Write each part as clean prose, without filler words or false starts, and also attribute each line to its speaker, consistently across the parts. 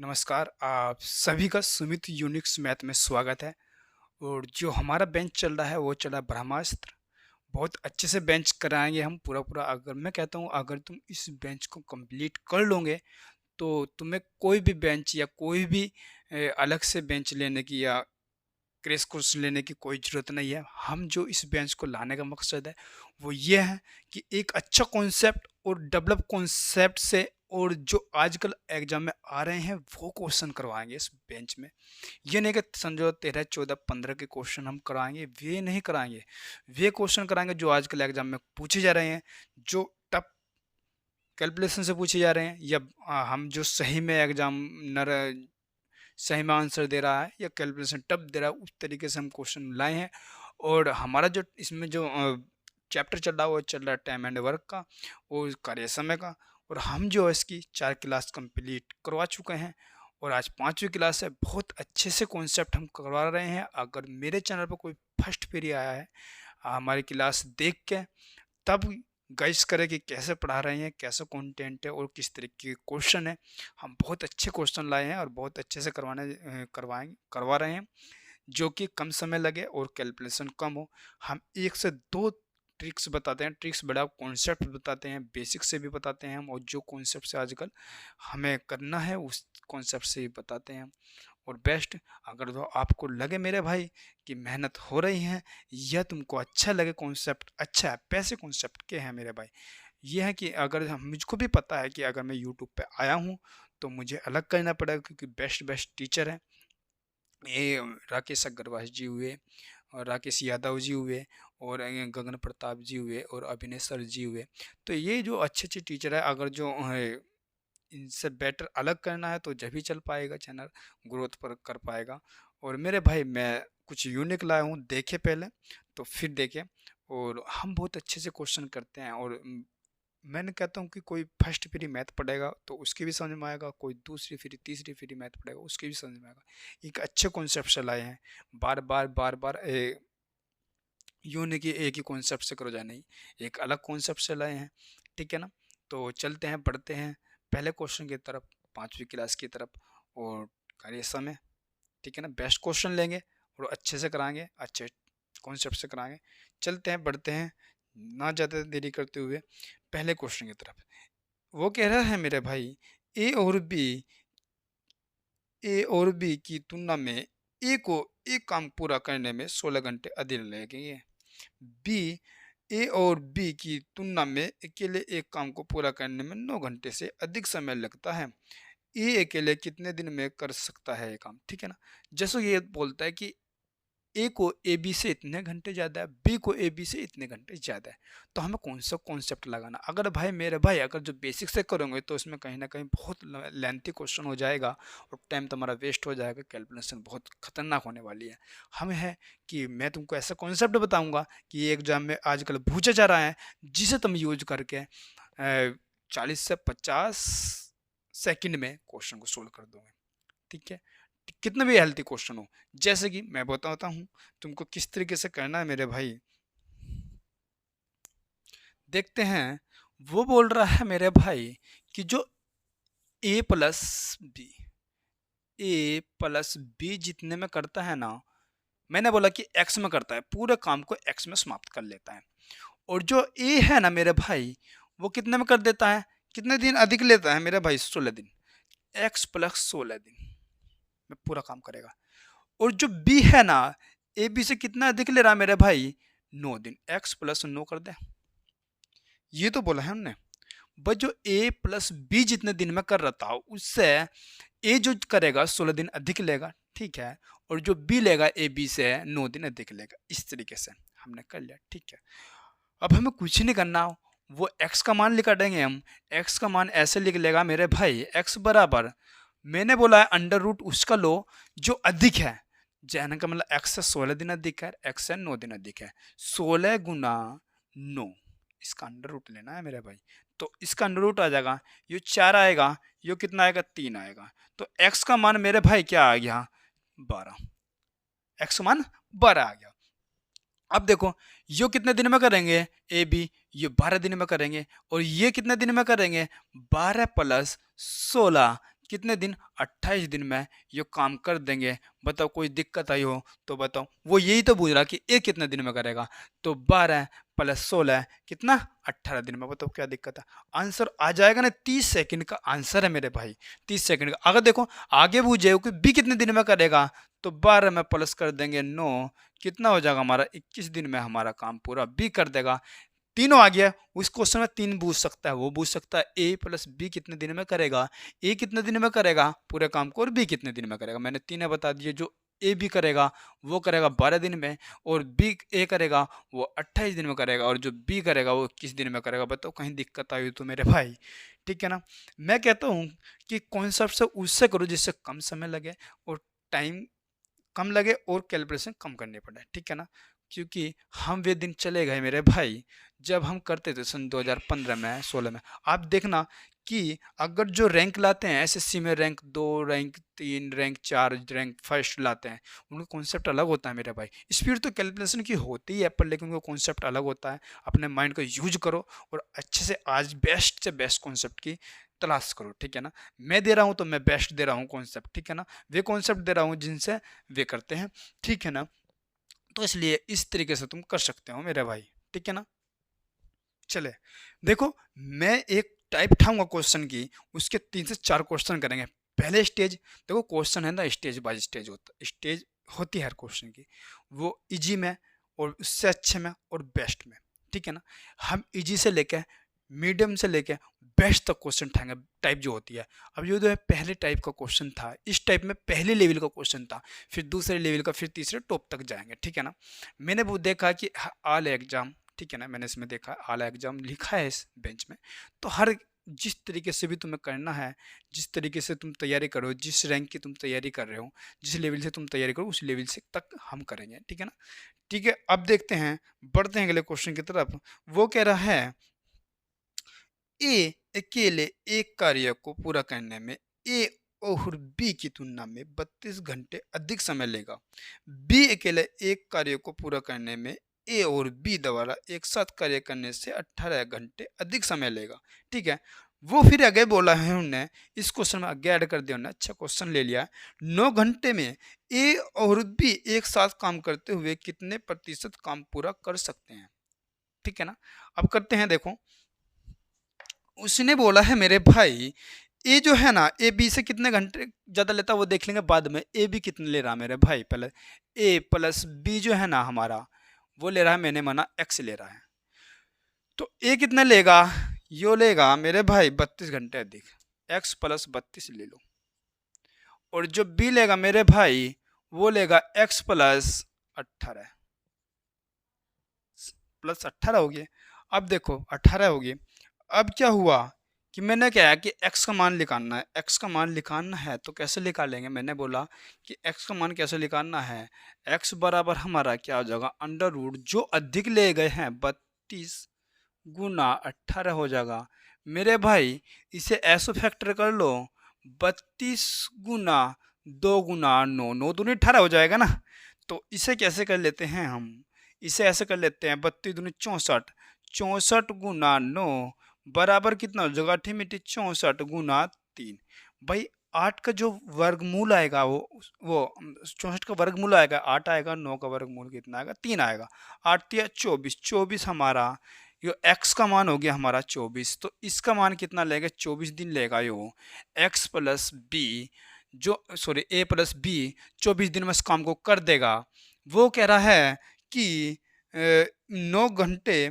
Speaker 1: नमस्कार, आप सभी का सुमित यूनिक्स मैथ में स्वागत है। और जो हमारा बेंच चल रहा है वो चल रहा है ब्रह्मास्त्र। बहुत अच्छे से बेंच कराएंगे हम पूरा। अगर मैं कहता हूँ अगर तुम इस बेंच को कंप्लीट कर लोगे तो तुम्हें कोई भी बेंच या कोई भी अलग से बेंच लेने की या क्रैश कोर्स लेने की कोई ज़रूरत नहीं है। हम जो इस बेंच को लाने का मकसद है वो ये है कि एक अच्छा कॉन्सेप्ट और डेवलप कॉन्सेप्ट से और जो आजकल एग्जाम में आ रहे हैं वो क्वेश्चन करवाएंगे इस बेंच में। ये नहीं कि समझो 13, 14, 15 के क्वेश्चन हम कराएंगे, वे नहीं कराएंगे। वे क्वेश्चन कराएंगे जो आजकल एग्जाम में पूछे जा रहे हैं, जो टफ कैलकुलेशन से पूछे जा रहे हैं, या हम जो सही में एग्जामिनर सही में आंसर दे रहा है या कैलकुलेशन टफ दे रहा है, उस तरीके से हम क्वेश्चन लाए हैं। और हमारा जो इसमें जो चैप्टर चल रहा है वो चल रहा है टाइम एंड वर्क का और कार्य समय का। और हम जो है इसकी 4 क्लास कंप्लीट करवा चुके हैं और आज 5वीं क्लास है। बहुत अच्छे से कॉन्सेप्ट हम करवा रहे हैं। अगर मेरे चैनल पर कोई फर्स्ट फेरी आया है हमारी क्लास देख के, तब गाइस करे कि कैसे पढ़ा रहे हैं, कैसा कंटेंट है और किस तरीके के क्वेश्चन है। हम बहुत अच्छे क्वेश्चन लाए हैं और बहुत अच्छे से करवा रहे हैं, जो कि कम समय लगे और कैलकुलेशन कम हो। हम 1 से 2 ट्रिक्स बताते हैं, ट्रिक्स बड़ा कॉन्सेप्ट बताते हैं, बेसिक से भी बताते हैं हम, और जो कॉन्सेप्ट से आजकल हमें करना है उस कॉन्सेप्ट से भी बताते हैं। और बेस्ट, अगर तो आपको लगे मेरे भाई कि मेहनत हो रही है या तुमको अच्छा लगे, कॉन्सेप्ट अच्छा है, पैसे कॉन्सेप्ट के हैं मेरे भाई, ये है कि अगर मुझको भी पता है कि अगर मैं यूट्यूब पे आया हूँ तो मुझे अलग करना पड़ेगा, क्योंकि बेस्ट बेस्ट टीचर हैं ये राकेश अग्रवाल जी हुए और राकेश यादव जी हुए और गगन प्रताप जी हुए और अभिनय सर जी हुए। तो ये जो अच्छे अच्छे टीचर है, अगर जो इनसे बेटर अलग करना है तो जब भी चल पाएगा, चैनल ग्रोथ पर कर पाएगा। और मेरे भाई मैं कुछ यूनिक लाया हूँ, देखे पहले तो फिर देखे। और हम बहुत अच्छे से क्वेश्चन करते हैं। और मैंने कहता हूँ कि कोई फर्स्ट फ्री मैथ पढ़ेगा तो उसकी भी समझ में आएगा, कोई दूसरी फ्री तीसरी फ्री मैथ पढ़ेगा उसकी भी समझ में आएगा। एक अच्छे कॉन्सेप्ट से लाए हैं, बार बार यूँ नहीं कि एक ही कॉन्सेप्ट से करो जाए, नहीं, एक अलग कॉन्सेप्ट से लाए हैं। ठीक है ना? तो चलते हैं, पढ़ते हैं पहले क्वेश्चन की तरफ, 5वीं क्लास की तरफ। और कार्य समय, ठीक है ना, बेस्ट क्वेश्चन लेंगे और अच्छे से कराएंगे, अच्छे कॉन्सेप्ट से कराएंगे। चलते हैं, बढ़ते हैं, ना ज़्यादा देरी करते हुए पहले क्वेश्चन की तरफ। वो कह रहा है मेरे भाई, ए और बी ए और बी की तुलना में ए को एक काम पूरा करने में 16 घंटे अधिक लगेंगे। बी ए और बी की तुलना में अकेले एक काम को पूरा करने में 9 घंटे से अधिक समय लगता है। ए अकेले कितने दिन में कर सकता है ये काम? ठीक है ना? जैसे ये बोलता है कि ए को ए बी से इतने घंटे ज़्यादा है, बी को ए बी से इतने घंटे ज़्यादा है, तो हमें कौन सा कॉन्सेप्ट लगाना? अगर भाई मेरे भाई अगर जो बेसिक से करोगे तो इसमें कहीं ना कहीं बहुत लेंथी क्वेश्चन हो जाएगा और टाइम तुम्हारा वेस्ट हो जाएगा, कैलकुलेशन बहुत खतरनाक होने वाली है। हम है कि मैं तुमको ऐसा कॉन्सेप्ट बताऊंगा कि ये एग्जाम में आजकल पूछा जा रहा है, जिसे तुम यूज करके 40 से 50 सेकंड में क्वेश्चन को सोल्व कर दोगे। ठीक है? कितना भी हेल्थी क्वेश्चन हो, जैसे कि मैं बताता हूँ तुमको किस तरीके से करना है मेरे भाई। देखते हैं, वो बोल रहा है मेरे भाई कि जो ए प्लस बी जितने में करता है ना, मैंने बोला कि एक्स में करता है, पूरे काम को एक्स में समाप्त कर लेता है। और जो ए है ना मेरे भाई, वो कितने में कर देता है, कितने दिन अधिक लेता है मेरे भाई? 16 दिन। एक्स प्लस 16 दिन में पूरा काम करेगा। और जो बी है ना, ए बी से कितना अधिक ले रहा है मेरे भाई? 9 दिन। एक्स प्लस 9 कर दे, ये तो बोला है हमने। बस जो ए प्लस बी जितने दिन में कर रहा था उससे ए जो करेगा 16 दिन अधिक लेगा। ठीक है? और जो बी लेगा ए बी से 9 दिन अधिक लेगा। इस तरीके से हमने कर लिया। ठीक है? अब हमें कुछ नहीं करना, वो x का मान लिखा देंगे हम। x का मान ऐसे लिख लेगा मेरे भाई, x बराबर, मैंने बोला है अंडर रूट उसका लो जो अधिक है, कहने का मतलब x से 16 दिन अधिक है, x से 9 दिन अधिक है। 16 गुना 9, इसका अंडर रूट लेना है मेरे भाई। तो इसका अंडर रूट आ जाएगा, ये 4 आएगा, ये कितना आएगा? 3 आएगा। तो x का मान मेरे भाई क्या आ गया? 12। x का मान 12 आ गया। अब देखो, यो कितने दिन में करेंगे? ए बी, ये 12 दिन में करेंगे। और ये कितने दिन में करेंगे? 12 प्लस 16 कितने दिन, 28 दिन में ये काम कर देंगे। बताओ कोई दिक्कत आई हो तो बताओ। वो यही तो पूछ रहा कि ये कितने दिन में करेगा, तो 12 प्लस 16 कितना, 18 दिन में। बताओ क्या दिक्कत है। आंसर आ जाएगा ना, 30 सेकंड का आंसर है मेरे भाई, 30 सेकंड का। अगर देखो आगे पूछे कि बी कितने दिन में करेगा, तो 12 में प्लस कर देंगे 9, कितना हो जाएगा हमारा, 21 दिन में हमारा काम पूरा बी कर देगा। तीनों आ गया। उस क्वेश्चन में 3 पूछ सकता है, वो पूछ सकता है ए प्लस बी कितने दिन में करेगा, ए कितने दिन में करेगा पूरे काम को, और बी कितने दिन में करेगा। मैंने तीनों बता दिए। जो ए बी करेगा वो करेगा 12 दिन में, और बी ए करेगा वो 28 दिन में करेगा, और जो बी करेगा वो 21 दिन में करेगा। बताओ कहीं दिक्कत आई तो मेरे भाई, ठीक है ना। मैं कहता हूँ कि कॉन्सेप्ट से उससे करो जिससे कम समय लगे और टाइम कम लगे और कैलकुलेशन कम करनी पड़े, ठीक है ना। क्योंकि हम वे दिन चले गए मेरे भाई जब हम करते थे सन 2015 में 16 में। आप देखना कि अगर जो रैंक लाते हैं एसएससी में, rank 2, rank 3, rank 4, rank first लाते हैं, उनका कॉन्सेप्ट अलग होता है मेरे भाई। स्पीड तो कैलकुलेशन की होती है पर लेकिन उनका कॉन्सेप्ट अलग होता है। अपने माइंड को यूज करो और अच्छे से आज बेस्ट से बेस्ट कॉन्सेप्ट की तलाश करो, ठीक है ना। मैं दे रहा हूँ तो मैं बेस्ट दे रहा हूँ कॉन्सेप्ट, ठीक है ना। वे कॉन्सेप्ट दे रहा हूँ जिनसे वे करते हैं, ठीक है ना। तो इसलिए इस तरीके से तुम कर सकते हो मेरे भाई, ठीक है ना। चले देखो, मैं एक टाइप उठाऊंगा क्वेश्चन की, उसके 3 से 4 क्वेश्चन करेंगे। पहले स्टेज देखो, क्वेश्चन है ना स्टेज बाय स्टेज होता, स्टेज होती है हर क्वेश्चन की, वो इजी में और उससे अच्छे में और बेस्ट में, ठीक है ना। हम इजी से लेके मीडियम से लेके बेस्ट तक क्वेश्चन उठाएंगे, टाइप जो होती है। अब ये जो है पहले टाइप का क्वेश्चन था, इस टाइप में पहले लेवल का क्वेश्चन था, फिर दूसरे लेवल का, फिर तीसरे टॉप तक जाएंगे, ठीक है ना। मैंने वो देखा कि ऑल एग्जाम, ठीक है ना, मैंने इसमें देखा ऑल एग्जाम लिखा है इस बेंच में। तो हर जिस तरीके से भी तुम्हें करना है, जिस तरीके से तुम तैयारी करो, जिस रैंक की तुम तैयारी कर रहे हो, जिस लेवल से तुम तैयारी करो उस लेवल से तक हम करेंगे, ठीक है ना। ठीक है, अब देखते हैं, बढ़ते हैं अगले क्वेश्चन की तरफ। वो कह रहा है ए अकेले एक कार्य को पूरा करने में ए और बी की तुलना में 32 घंटे अधिक समय लेगा। बी अकेले एक कार्य को पूरा करने में ए और बी द्वारा एक साथ कार्य करने से 18 घंटे अधिक समय लेगा, ठीक है। वो फिर आगे बोला है उन्होंने, इस क्वेश्चन में आगे ऐड कर दिया उन्होंने, अच्छा क्वेश्चन ले लिया। 9 घंटे में ए और बी एक साथ काम करते हुए कितने प्रतिशत काम पूरा कर सकते हैं, ठीक है ना। अब करते हैं, देखो उसने बोला है मेरे भाई, ए जो है ना ए बी से कितने घंटे ज़्यादा लेता है वो देख लेंगे बाद में। ए बी कितने ले रहा है मेरे भाई, पहले ए प्लस बी जो है ना हमारा वो ले रहा है, मैंने माना एक्स ले रहा है। तो ए कितना लेगा, यो लेगा मेरे भाई 32 घंटे अधिक, एक्स प्लस 32 ले लो। और जो बी लेगा मेरे भाई वो लेगा एक्स प्लस 18, प्लस 18 हो गया। अब देखो 18 हो गई। अब क्या हुआ कि मैंने क्या है कि x का मान निकालना है, x का मान निकालना है तो कैसे निकालेंगे। मैंने बोला कि x का मान कैसे निकालना है, x बराबर हमारा क्या हो जाएगा, अंडर रूट जो अधिक ले गए हैं 32 गुना 18 हो जाएगा मेरे भाई। इसे ऐसे फैक्टर कर लो, 32 गुना 2 गुना 9, 9 दूनी 18 हो जाएगा ना। तो इसे कैसे कर लेते हैं हम, इसे ऐसे कर लेते हैं 32 दूनी 64, 64 गुना 9 बराबर कितना हो जाएगा, अठी मिट्टी 64 गुना 3। भाई 8 का जो वर्गमूल आएगा वो 64 का वर्गमूल आएगा 8 आएगा, 9 का वर्गमूल कितना आएगा 3 आएगा, 8 या 24, 24 हमारा यो x का मान हो गया हमारा 24। तो इसका मान कितना लेगा, 24 दिन लेगा यो x प्लस बी, जो सॉरी a प्लस बी 24 दिन में इस काम को कर देगा। वो कह रहा है कि 9 घंटे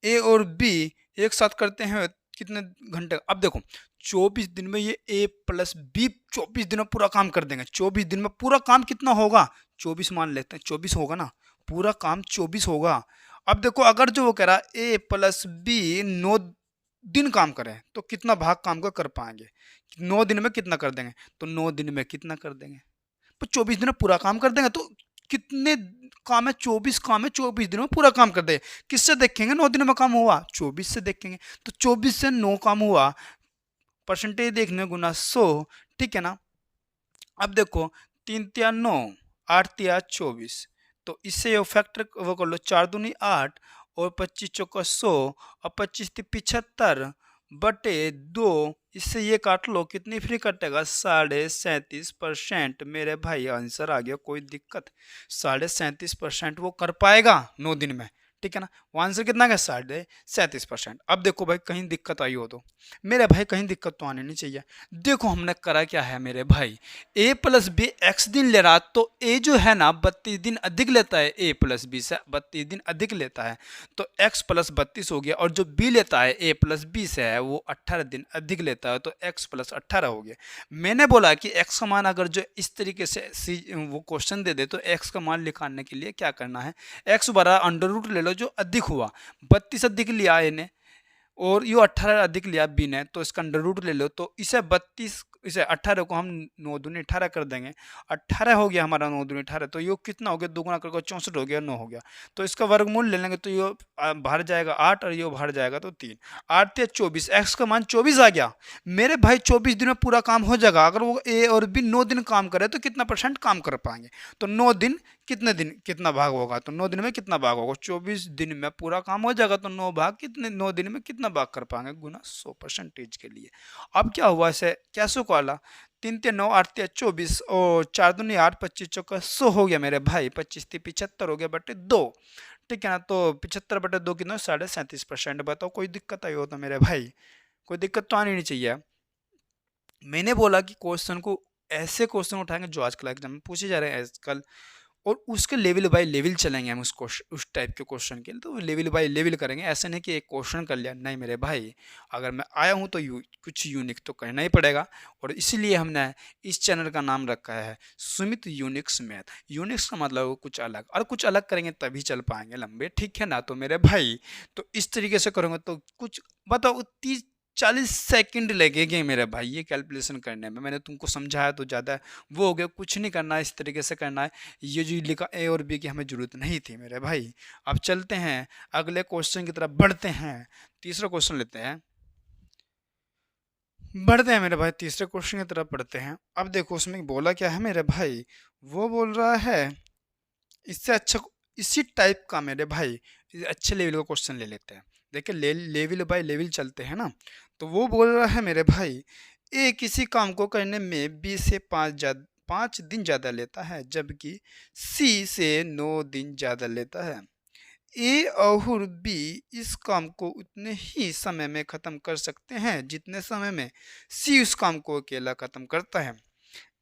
Speaker 1: ए और बी एक साथ करते हैं कितने घंटे। अब देखो 24 दिन में ये ए प्लस बी 24 दिन में पूरा काम कर देंगे। 24 दिन में पूरा काम कितना होगा, 24 मान लेते हैं, 24 होगा ना, पूरा काम 24 होगा। अब देखो अगर जो वो कह रहा है ए प्लस बी 9 दिन काम करें तो कितना भाग काम का कर पाएंगे, 9 दिन में कितना कर देंगे, तो 9 दिन में कितना कर देंगे, तो 24 दिन में पूरा काम कर देंगे। तो कितने काम है, 24 काम है, 24 दिन में पूरा काम कर दे। किससे देखेंगे 9 दिन में काम हुआ, 24 से देखेंगे। तो 24 से 9 काम हुआ, परसेंटेज देखने गुना 100, ठीक है ना। अब देखो 3 तिया 9, 8 तिया 24, तो इससे ये फैक्टर वो कर लो, 4 दूनी 8 और 25 चौका 100 और 25 ती 75 बटे 2, इससे ये काट लो, कितनी फ्री कटेगा 37.5%। मेरे भाई आंसर आ गया, कोई दिक्कत। 37.5% वो कर पाएगा 9 दिन में, ठीक है ना। वो आंसर कितना का 37.5%। अब देखो भाई कहीं दिक्कत आई हो तो, मेरे भाई कहीं दिक्कत तो आनी नहीं चाहिए। देखो हमने करा क्या है मेरे भाई, a प्लस बी एक्स दिन ले रहा, तो a जो है ना 32 दिन अधिक लेता है, a प्लस बी से 32 दिन अधिक लेता है, तो x प्लस 32 हो गया। और जो b लेता है a प्लस बी से है, वो 18 दिन अधिक लेता है, तो x प्लस 18 हो गया। मैंने बोला कि x का मान अगर जो इस तरीके से वो क्वेश्चन दे दे, तो x का मान निकालने के लिए क्या करना है, x बराबर अंडर रूट ले लो जो अधिक हुआ, 32 अधिक लिया a ने और ये 18 अधिक लिया बी ने, तो इसका अंडर रूट ले लो। तो इसे 32, इसे 18 को हम 9 दूनी 18 कर देंगे, 18 हो गया हमारा 9 दूनी 18, तो ये कितना हो गया, दोगुना करके 64 हो गया, 9 हो गया। तो इसका वर्गमूल ले लेंगे, तो ये बाहर जाएगा 8 और ये बाहर जाएगा तो 3, 8 या 24, एक्स का मान 24 आ गया। मेरे भाई 24 दिन में पूरा काम हो जाएगा। अगर वो ए और बी 9 दिन काम करे तो कितना % काम कर पाएंगे, तो 9 दिन कितने दिन कितना भाग होगा, तो 9 दिन में कितना भाग होगा, 24 दिन में पूरा काम हो जाएगा, तो 9 भाग कितने, 9 दिन में कितना भाग कर पाएंगे, गुना 100% के लिए। अब क्या हुआ, इसे कैसे को आला, 3 3 9 8 3 24 और 4 दूनी 8 25 चौका 100 हो गया मेरे भाई, 25 3 75 हो गया बटे 2, ठीक है ना। तो 75 बटे 2 कितना, 37.5%। बताओ कोई दिक्कत आई हो तो मेरे भाई, कोई दिक्कत तो आनी नहीं चाहिए। मैंने बोला कि क्वेश्चन को ऐसे क्वेश्चन उठाएंगे जो आजकल एग्जाम में पूछे जा रहे हैं आजकल, और उसके लेवल बाय लेवल चलेंगे हम उस टाइप के क्वेश्चन के लिए, तो लेवल बाय लेवल करेंगे। ऐसे नहीं कि एक क्वेश्चन कर लिया, नहीं मेरे भाई, अगर मैं आया हूँ तो कुछ यूनिक तो करना ही पड़ेगा। और इसीलिए हमने इस चैनल का नाम रखा है सुमित यूनिक्स मैथ। यूनिक्स का मतलब कुछ अलग, और कुछ अलग करेंगे तभी चल पाएंगे लंबे, ठीक है ना। तो मेरे भाई तो इस तरीके से करूँगा तो कुछ बताओ 30-40 सेकंड लगेंगे मेरे भाई ये कैलकुलेशन करने में। मैंने तुमको समझाया तो ज़्यादा वो हो गया, कुछ नहीं करना है, इस तरीके से करना है। ये जो लिखा ए और बी की हमें ज़रूरत नहीं थी मेरे भाई। अब चलते हैं अगले क्वेश्चन की तरफ बढ़ते हैं, तीसरा क्वेश्चन लेते हैं, बढ़ते हैं मेरे भाई, तीसरे क्वेश्चन की तरफ बढ़ते हैं। अब देखो उसमें बोला क्या है मेरे भाई, वो बोल रहा है इससे अच्छा, इसी टाइप का मेरे भाई अच्छे लेवल का क्वेश्चन ले लेते हैं। देखिए लेवल बाय लेवल चलते हैं ना। तो वो बोल रहा है मेरे भाई, ए किसी काम को करने में 20 से 5 दिन ज़्यादा लेता है, जबकि सी से 9 दिन ज़्यादा लेता है। ए और बी इस काम को उतने ही समय में ख़त्म कर सकते हैं जितने समय में सी उस काम को अकेला ख़त्म करता है।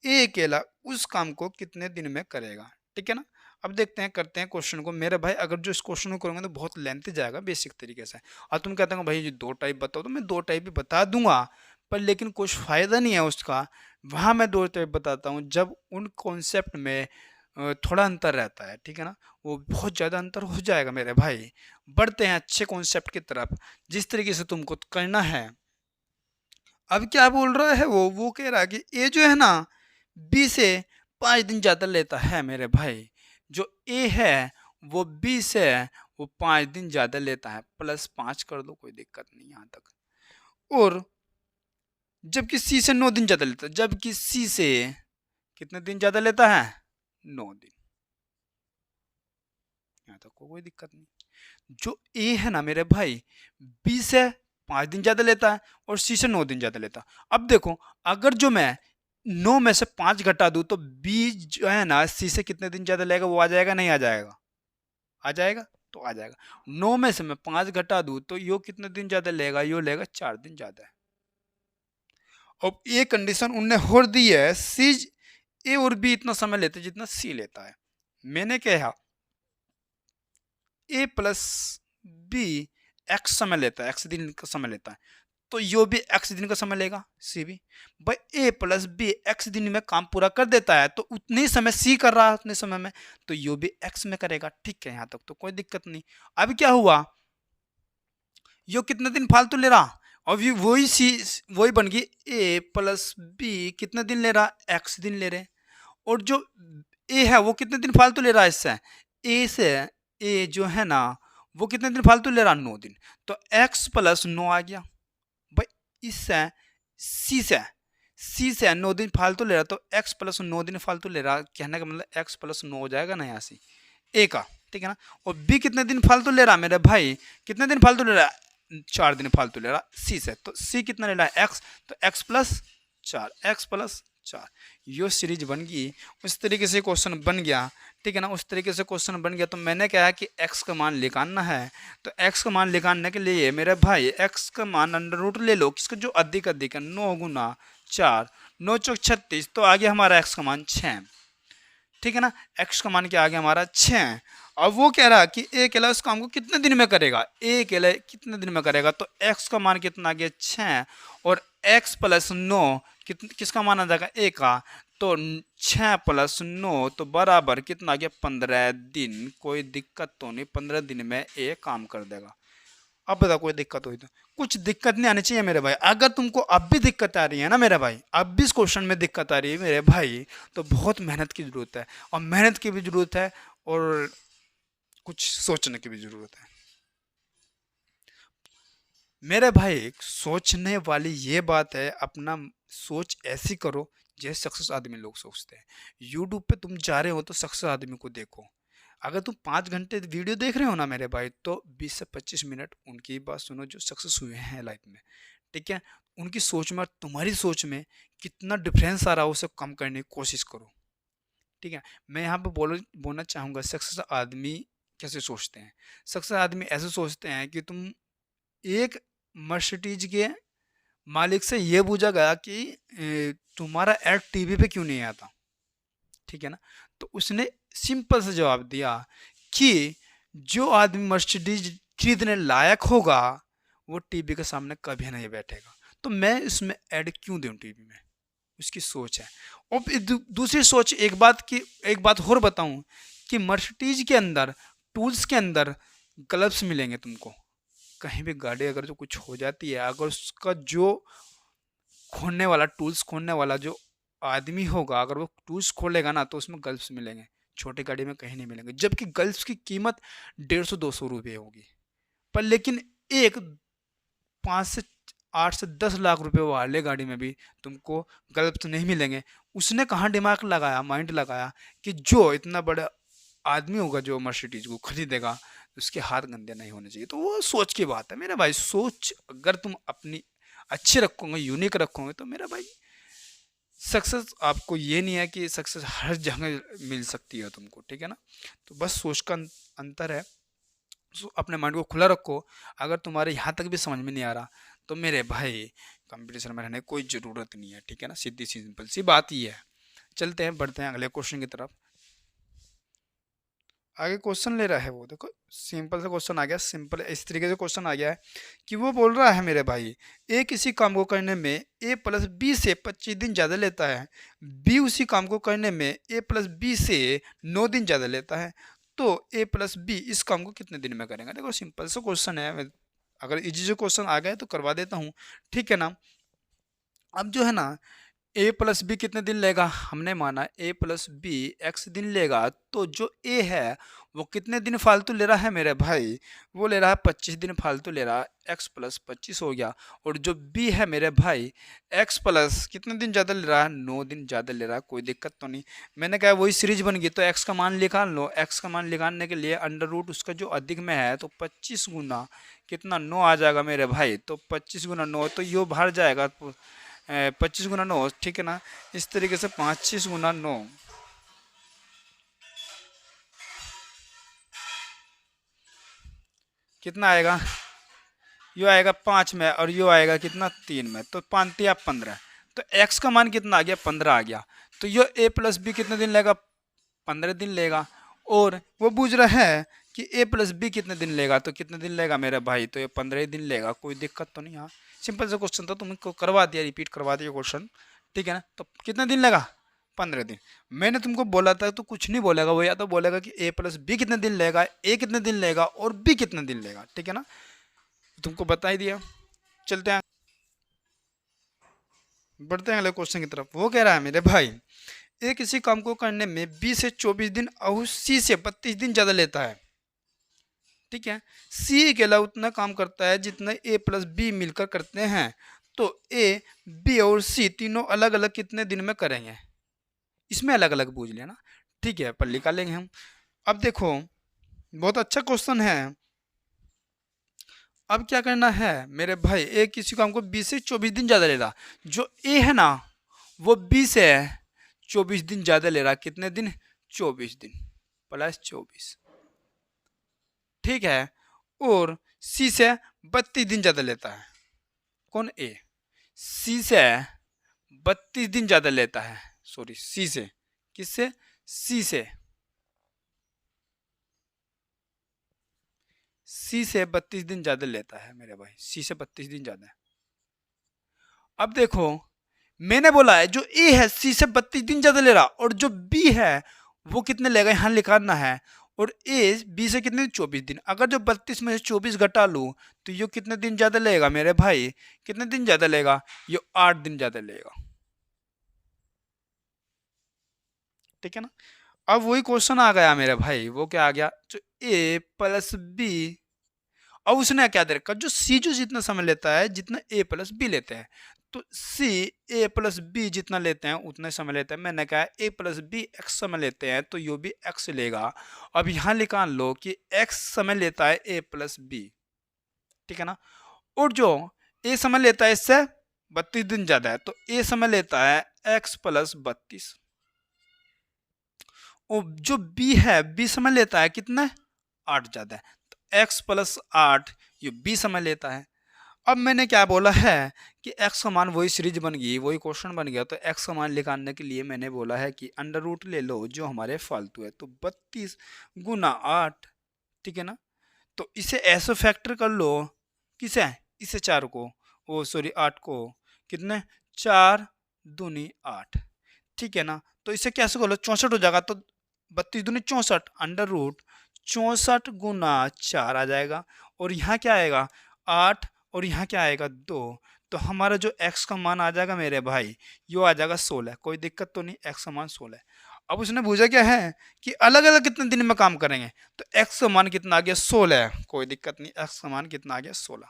Speaker 1: ए अकेला उस काम को कितने दिन में करेगा, ठीक है ना। अब देखते हैं, करते हैं क्वेश्चन को। मेरे भाई अगर जो इस क्वेश्चन को करूँगा तो बहुत लेंथी जाएगा बेसिक तरीके से, और तुम कहते हो भाई ये 2 टाइप बताओ, तो मैं 2 टाइप भी बता दूंगा, पर लेकिन कुछ फ़ायदा नहीं है उसका। वहाँ मैं 2 टाइप बताता हूँ जब उन कॉन्सेप्ट में थोड़ा अंतर रहता है, ठीक है ना। वो बहुत ज़्यादा अंतर हो जाएगा मेरे भाई। बढ़ते हैं अच्छे कॉन्सेप्ट की तरफ, जिस तरीके से तुमको करना है। अब क्या बोल रहा है वो कह रहा है कि ए जो है ना बी से 5 दिन ज़्यादा लेता है मेरे भाई। जो ए है वो बी से वो 5 दिन ज़्यादा लेता है, +5 कर दो, कोई दिक्कत नहीं यहाँ तक। और जबकि सी से 9 दिन ज़्यादा लेता है, जबकि सी से कितने दिन ज़्यादा लेता है, 9 दिन, यहाँ तक कोई दिक्कत नहीं। जो ए है ना मेरे भाई, बी से 5 दिन ज़्यादा लेता है और सी से 9 दिन ज़्यादा लेता है। अब देखो अगर जो मैं 9 में से 5 घटा दूँ तो बी जो है ना सी से कितने दिन ज़्यादा लेगा, वो आ जाएगा नहीं आ जाएगा, आ जाएगा तो आ जाएगा। 9 में से मैं 5 घटा दूँ तो यो कितने दिन ज़्यादा लेगा, यो लेगा 4 दिन ज़्यादा है। अब ये कंडीशन उनने और दी है, सी ए और बी इतना समय लेते जितना सी लेता है। मैंने कहा ए प्लस बी एक्स समय लेता है, एक्स दिन का समय लेता है, तो यो भी एक्स दिन का समय लेगा, सी भी। भाई ए प्लस बी एक्स दिन में काम पूरा कर देता है, तो उतने ही समय सी कर रहा है उतने समय में, तो यो भी एक्स में करेगा, ठीक है, यहाँ तक तो कोई दिक्कत नहीं। अब क्या हुआ, यो कितने दिन फालतू ले रहा, और ये वही सी वही बन गई, ए प्लस बी कितने दिन ले रहा, एक्स दिन ले रहे। और जो ए है वो कितने दिन फालतू ले रहा है इससे, ए से ए जो है ना वो कितने दिन फालतू ले रहा, 9 दिन, तो x प्लस 9 आ गया। भाई इससे सी से 9 दिन फालतू ले रहा, तो x प्लस 9 दिन फालतू ले रहा, कहने का मतलब x प्लस 9 हो जाएगा ना यहाँ से ए का, ठीक है ना। और b कितने दिन फालतू ले रहा मेरे भाई, कितने दिन फालतू ले रहा, 4 दिन फालतू ले रहा सी से, तो सी कितना ले रहा है एक्स, तो एक्स प्लस 4, एक्स प्लस 4। यो सीरीज बन गई। उस तरीके से क्वेश्चन बन गया, ठीक है ना, उस तरीके से क्वेश्चन बन गया। तो मैंने क्या है कि x का मान निकालना है, तो x का मान निकालने के लिए मेरे भाई x का मान अंडर रूट ले लो, किसका जो अधिक अधिक है, 9 गुना 4, 9 चौक 36, तो आ गया हमारा x का मान 6, ठीक है ना। x का मान क्या आ गया हमारा 6। अब वो कह रहा है कि ए अकेला उस काम को कितने दिन में करेगा, ए अकेला कितने दिन में करेगा, तो x का मान कितना आ गया 6, और x प्लस 9 किसका मान आ जाएगा ए का, तो 6 प्लस 9 तो बराबर कितना आ गया 15 दिन। कोई दिक्कत तो नहीं, 15 दिन में ए काम कर देगा। अब बताओ कोई दिक्कत हुई तो, कुछ दिक्कत नहीं आनी चाहिए मेरे भाई। अगर तुमको अब भी दिक्कत आ रही है ना मेरे भाई, अब भी इस क्वेश्चन में दिक्कत आ रही है मेरे भाई, तो बहुत मेहनत की जरूरत है, और मेहनत की भी जरूरत है, और कुछ सोचने की भी जरूरत है मेरे भाई। सोचने वाली ये बात है, अपना सोच ऐसी करो जैसे सक्सेस आदमी लोग सोचते हैं। यूट्यूब पे तुम जा रहे हो तो सक्सेस आदमी को देखो। अगर तुम 5 घंटे वीडियो देख रहे हो ना मेरे भाई, तो 20 से 25 मिनट उनकी बात सुनो जो सक्सेस हुए हैं लाइफ में, ठीक है। उनकी सोच में और तुम्हारी सोच में कितना डिफरेंस आ रहा है, उसे कम करने की कोशिश करो, ठीक है। मैं यहाँ पे बोलना चाहूँगा, सक्सेस आदमी कैसे सोचते हैं। सक्सेस आदमी ऐसे सोचते हैं कि तुम एक मर्सिडीज के मालिक से ये पूछा गया कि तुम्हारा ऐड टीवी पे क्यों नहीं आता, ठीक है ना। तो उसने सिंपल सा जवाब दिया कि जो आदमी मर्सिडीज खरीदने लायक होगा वो टीवी के सामने कभी नहीं बैठेगा, तो मैं इसमें ऐड क्यों दूं टीवी में। उसकी सोच है। और दूसरी सोच, एक बात और बताऊं कि मर्सिडीज के अंदर, टूल्स के अंदर ग्लव्स मिलेंगे तुमको। कहीं भी गाड़ी अगर जो कुछ हो जाती है, अगर उसका जो खोलने वाला, टूल्स खोलने वाला जो आदमी होगा, अगर वो टूल्स खोलेगा ना, तो उसमें ग्लव्स मिलेंगे। छोटी गाड़ी में कहीं नहीं मिलेंगे, जबकि ग्लव्स की कीमत 150-200 रुपये होगी। पर लेकिन एक 5 से 8 से 10 लाख रुपए वाले गाड़ी में भी तुमको ग्लव्स नहीं मिलेंगे। उसने कहाँ दिमाग लगाया, माइंड लगाया कि जो इतना बड़ा आदमी होगा जो मर्सिडीज को खरीदेगा, उसके हाथ गंदे नहीं होने चाहिए। तो वो सोच की बात है मेरा भाई। सोच अगर तुम अपनी अच्छी रखोगे, यूनिक रखोगे, तो मेरा भाई सक्सेस आपको ये नहीं है कि सक्सेस हर जगह मिल सकती है तुमको, ठीक है ना। तो बस सोच का अंतर है। अपने माइंड को खुला रखो। अगर तुम्हारे यहाँ तक भी समझ में नहीं आ रहा, तो मेरे भाई कंपटीशन में रहने की कोई ज़रूरत नहीं है, ठीक है ना। सीधी सी सिंपल सी बात ही है। चलते हैं, बढ़ते हैं अगले क्वेश्चन की तरफ। आगे क्वेश्चन ले रहा है वो, देखो सिंपल सा क्वेश्चन आ गया। सिंपल इस तरीके से क्वेश्चन आ गया है कि वो बोल रहा है मेरे भाई, ए किसी काम को करने में ए प्लस बी से 25 दिन ज़्यादा लेता है, बी उसी काम को करने में ए प्लस बी से 9 दिन ज़्यादा लेता है, तो ए प्लस बी इस काम को कितने दिन में करेंगे। देखो सिंपल सा क्वेश्चन है, अगर इजी जो क्वेश्चन आ गया तो करवा देता हूँ, ठीक है ना। अब जो है ना, ए प्लस बी कितने दिन लेगा, हमने माना ए प्लस बी एक्स दिन लेगा, तो जो ए है वो कितने दिन फालतू ले रहा है मेरे भाई, वो ले रहा है 25 दिन फालतू ले रहा है। एक्स प्लस 25 हो गया। और जो बी है मेरे भाई, एक्स प्लस कितने दिन ज़्यादा ले रहा है, 9 दिन ज़्यादा ले रहा है। कोई दिक्कत तो नहीं। मैंने कहा वही सीरीज बन गई, तो एक्स का मान निकाल लो। एक्स का मान निकालने के लिए अंडर रूट उसका जो अधिक में है, तो 25 गुना कितना 9 आ जाएगा मेरे भाई, तो 25 गुना 9, तो यो बाहर जाएगा 25 गुना 9, ठीक है ना। इस तरीके से 25 गुना 9 कितना आएगा, यो आएगा 5 में, और यो आएगा कितना 3 में, तो 5 या 15। तो x का मान कितना आ गया, 15 आ गया। तो यो a प्लस बी कितने दिन लेगा, 15 दिन लेगा। और वो पूछ रहा है कि a प्लस बी कितने दिन लेगा, तो कितने दिन लेगा मेरे भाई, तो ये 15 दिन लेगा। कोई दिक्कत तो नहीं। हाँ सिंपल सा क्वेश्चन था, तुमको करवा दिया, रिपीट करवा दिया क्वेश्चन, ठीक है ना। तो कितने दिन लेगा, 15 दिन। मैंने तुमको बोला था तो कुछ नहीं बोलेगा वो, या तो बोलेगा कि a प्लस बी कितने दिन लेगा, a कितने दिन लेगा और b कितने दिन लेगा, ठीक है ना। तुमको बता ही दिया। चलते हैं, बढ़ते हैं अगले क्वेश्चन की तरफ। वो कह रहा है मेरे भाई, ए किसी काम को करने में 20 से 24 दिन और सी से 32 दिन ज़्यादा लेता है, ठीक है। सी अकेला उतना काम करता है जितना ए प्लस बी मिलकर करते हैं, तो ए बी और सी तीनों अलग अलग कितने दिन में करेंगे। इसमें अलग अलग पूछ लेना, ठीक है, पर निकालेंगे हम। अब देखो बहुत अच्छा क्वेश्चन है। अब क्या करना है मेरे भाई, ए किसी को हमको 20 से 24 दिन ज़्यादा ले रहा, जो ए है ना वो 20 है 24 दिन ज़्यादा ले रहा, कितने दिन, 24 दिन प्लस 24, ठीक है। और सी से 32 दिन ज़्यादा लेता है, कौन, ए, सी से 32 दिन ज़्यादा लेता है, सॉरी सी से, किससे, सी से, सी से 32 दिन ज़्यादा लेता है मेरे भाई, सी से 32 दिन ज़्यादा है। अब देखो मैंने बोला है जो ए है सी से 32 दिन ज़्यादा ले रहा, और जो बी है वो कितने लेगा यहाँ निकालना है, और ए बी से कितने, 24 दिन। अगर जो 32 में से 24 घटा लूँ तो ये कितने दिन ज़्यादा लेगा मेरे भाई, कितने दिन ज़्यादा लेगा, ये 8 दिन ज़्यादा लेगा, ठीक है ना। अब वही क्वेश्चन आ गया मेरे भाई, वो क्या आ गया, जो ए प्लस बी, अब उसने क्या दे रखा, जो सी जो जितना समय लेता है जितना ए प्लस बी लेते हैं, तो सी ए प्लस बी जितना लेते हैं उतना समय लेते हैं। मैंने कहा ए प्लस बी एक्स समय लेते हैं तो यो भी एक्स लेगा। अब यहाँ निकाल लो कि एक्स समय लेता है ए प्लस बी, ठीक है ना, और जो ए समय लेता है इससे 32 दिन ज्यादा है, तो ए समय लेता है एक्स प्लस 32, और जो बी है बी समय लेता है कितना, 8 ज्यादा है, तो एक्स प्लस 8 ये बी समय लेता है। अब मैंने क्या बोला है कि x का मान, वही सीरीज बन गई, वही क्वेश्चन बन गया, तो x का मान निकालने के लिए मैंने बोला है कि अंडर रूट ले लो जो हमारे फालतू है, तो 32 गुना 8, ठीक है ना। तो इसे ऐसे फैक्टर कर लो, किसे, इसे 4 को, ओ सॉरी 8 को, कितने, 4 दूनी 8, ठीक है ना। तो इसे कैसे कर लो, 64 हो जाएगा, तो 32 दूनी 64, अंडर रूट 64 गुना 4 आ जाएगा, और यहाँ क्या आएगा 8, और यहाँ क्या आएगा 2, तो हमारा जो x का मान आ जाएगा मेरे भाई यो आ जाएगा 16, कोई दिक्कत तो नहीं, x का मान 16। अब उसने पूछा क्या है कि अलग अलग कितने दिन में काम करेंगे, तो x का मान कितना आ गया 16, कोई दिक्कत नहीं, x का मान कितना आ गया 16,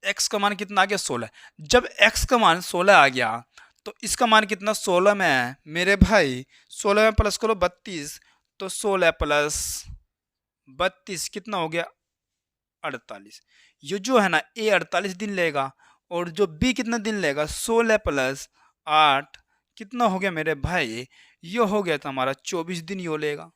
Speaker 1: x का मान कितना आ गया 16। जब x का मान 16 आ गया तो इसका मान कितना 16 में है मेरे भाई, 16 में प्लस करो 32, तो 16 प्लस 32 कितना हो गया 48। ये जो है ना ए 48 दिन लेगा, और जो बी कितना दिन लेगा 16 प्लस 8 कितना हो गया मेरे भाई, ये हो गया था हमारा 24 दिन यो लेगा,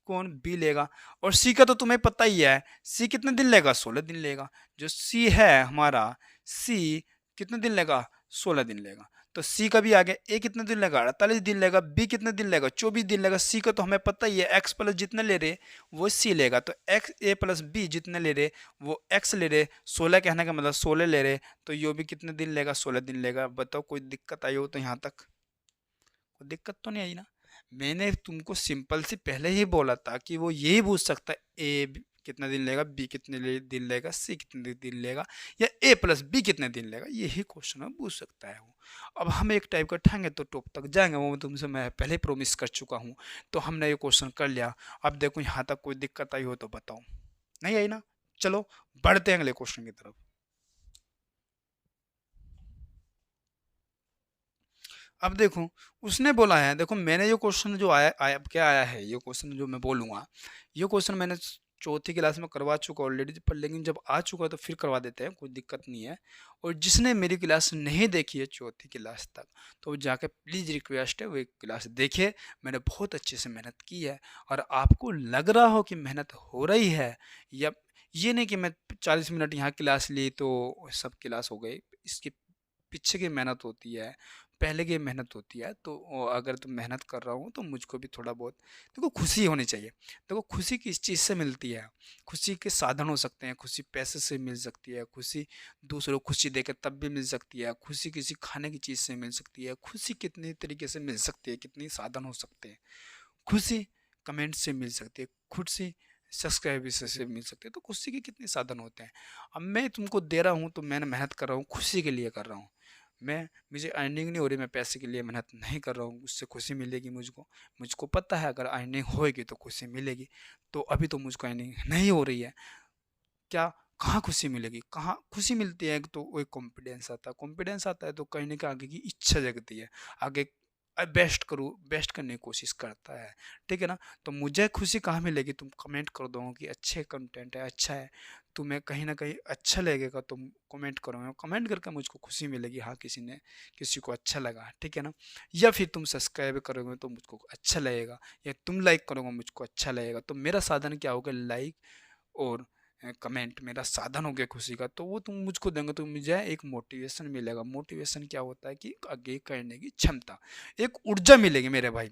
Speaker 1: कौन, बी लेगा। और सी का तो तुम्हें पता ही है, सी कितने दिन लेगा 16 दिन लेगा, जो सी है हमारा, सी कितने दिन लेगा 16 दिन लेगा। तो सी का भी आ गया, ए कितने दिन लेगा 48 दिन लेगा, बी कितने दिन लेगा 24 दिन लेगा, सी का तो हमें पता ही है एक्स प्लस जितने ले रहे वो सी लेगा, तो एक्स ए प्लस बी जितने ले रहे वो एक्स ले रहे, 16 कहने का मतलब 16 ले रहे, तो यो भी कितने दिन लेगा 16 दिन लेगा। बताओ कोई दिक्कत आई हो तो यहाँ तक कोई दिक्कत तो नहीं आई ना। मैंने तुमको सिंपल सी पहले ही बोला था कि वो यही पूछ सकता है ए कितने दिन लेगा, बी कितने दिन लेगा, सी कितने दिन लेगा, या ए प्लस बी कितने दिन लेगा, यही क्वेश्चन में पूछ सकता है वो। अब हम एक टाइप का ठाएंगे तो टॉप तक जाएंगे, वो तुमसे मैं पहले प्रोमिस कर चुका हूँ। तो हमने ये क्वेश्चन कर लिया। अब देखो यहाँ तक कोई दिक्कत आई हो तो बताओ, नहीं आई ना। चलो बढ़ते हैं अगले क्वेश्चन की तरफ। अब देखो उसने बोला है, देखो मैंने ये क्वेश्चन जो आया क्या आया है, ये क्वेश्चन जो मैं बोलूँगा, ये क्वेश्चन मैंने चौथी क्लास में करवा चुका ऑलरेडी, पर लेकिन जब आ चुका है तो फिर करवा देते हैं, कोई दिक्कत नहीं है। और जिसने मेरी क्लास नहीं देखी है चौथी क्लास तक, तो वो जाके प्लीज़ रिक्वेस्ट है वो एक क्लास देखे। मैंने बहुत अच्छे से मेहनत की है, और आपको लग रहा हो कि मेहनत हो रही है, या ये नहीं कि मैं 40 मिनट यहाँ क्लास ली तो सब क्लास हो गई, इसके पीछे की मेहनत होती है, पहले की मेहनत होती है। तो अगर तुम मेहनत कर रहा हूँ तो मुझको भी थोड़ा बहुत देखो खुशी होनी चाहिए। देखो खुशी किस चीज़ से मिलती है, खुशी के साधन हो सकते हैं, खुशी पैसे से मिल सकती है, खुशी दूसरों को खुशी देकर तब भी मिल सकती है, खुशी किसी खाने की चीज़ से मिल सकती है, खुशी कितनी तरीके से मिल सकती है, कितनी साधन हो सकते हैं। खुशी कमेंट से मिल सकती है, खुशी सब्सक्राइब से मिल सकती है, तो खुशी के कितने साधन होते हैं। अब मैं तुमको दे रहा हूँ तो मैंने मेहनत कर रहा हूँ, खुशी के लिए कर रहा हूँ। मैं मुझे अर्निंग नहीं हो रही, मैं पैसे के लिए मेहनत नहीं कर रहा हूँ, उससे खुशी मिलेगी मुझको। मुझको पता है अगर अर्निंग होएगी तो खुशी मिलेगी, तो अभी तो मुझको अर्निंग नहीं हो रही है। क्या, कहाँ खुशी मिलेगी, कहाँ खुशी मिलती है, तो वो कॉन्फिडेंस आता है, कॉन्फिडेंस आता है तो कहीं ना कहीं आगे की इच्छा जगती है, आगे बेस्ट करूँ, बेस्ट करने की कोशिश करता है, ठीक है ना? तो मुझे खुशी कहाँ मिलेगी? तुम कमेंट कर दो कि अच्छे कंटेंट है, अच्छा है, तुम्हें कहीं न कहीं अच्छा लगेगा, तुम कमेंट करोगे, कमेंट करके मुझको खुशी मिलेगी, हाँ, किसी को अच्छा लगा, ठीक है ना? या फिर तुम सब्सक्राइब करोगे तो मुझको अच्छा लगेगा, या तुम लाइक करोगे मुझको अच्छा लगेगा। तो मेरा साधन क्या होगा? लाइक और कमेंट मेरा साधन हो गया खुशी का। तो वो तुम मुझको देंगे तो मुझे एक मोटिवेशन मिलेगा। मोटिवेशन क्या होता है कि आगे करने की क्षमता, एक ऊर्जा मिलेगी मेरे भाई।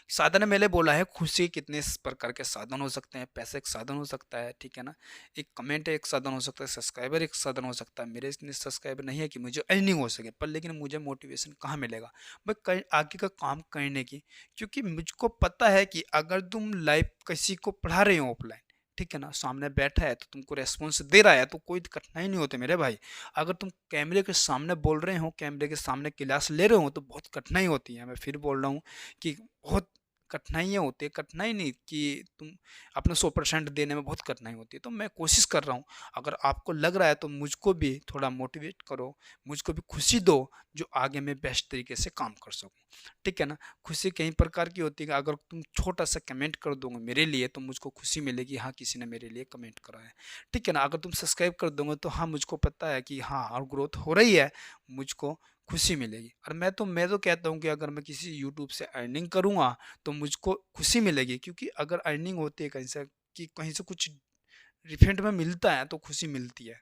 Speaker 1: साधन मैंने बोला है, खुशी कितने प्रकार के साधन हो सकते हैं। पैसे एक साधन हो सकता है, ठीक है ना? एक कमेंट एक साधन हो सकता है, सब्सक्राइबर एक साधन हो सकता है। मेरे इतने सब्सक्राइबर नहीं है कि मुझे अर्निंग हो सके, पर लेकिन मुझे मोटिवेशन कहाँ मिलेगा भाई आगे का काम करने की? क्योंकि मुझको पता है कि अगर तुम लाइव किसी को पढ़ा रहे हो ऑफलाइन, ठीक है ना, सामने बैठा है तो तुमको रेस्पॉन्स दे रहा है, तो कोई कठिनाई नहीं होती मेरे भाई। अगर तुम कैमरे के सामने बोल रहे हो, कैमरे के सामने क्लास ले रहे हो, तो बहुत कठिनाई होती है। मैं फिर बोल रहा हूँ कि बहुत कठिनाइयाँ होती है, कठिनाई नहीं कि तुम अपना 100% देने में बहुत कठिनाई होती है। तो मैं कोशिश कर रहा हूँ, अगर आपको लग रहा है तो मुझको भी थोड़ा मोटिवेट करो, मुझको भी खुशी दो, जो आगे मैं बेस्ट तरीके से काम कर सकूँ, ठीक है ना? खुशी कई प्रकार की होती है, अगर तुम छोटा सा कमेंट कर दोगे मेरे लिए तो मुझको खुशी मिलेगी, हाँ, किसी ने मेरे लिए कमेंट करा है, ठीक है ना? अगर तुम सब्सक्राइब कर दोगे तो हाँ, मुझको पता है कि हाँ, और ग्रोथ हो रही है, मुझको खुशी मिलेगी। और मैं तो कहता हूँ कि अगर मैं किसी यूट्यूब से अर्निंग करूँगा तो मुझको खुशी मिलेगी, क्योंकि अगर अर्निंग होती है कहीं से कुछ रिफंड में मिलता है तो खुशी मिलती है।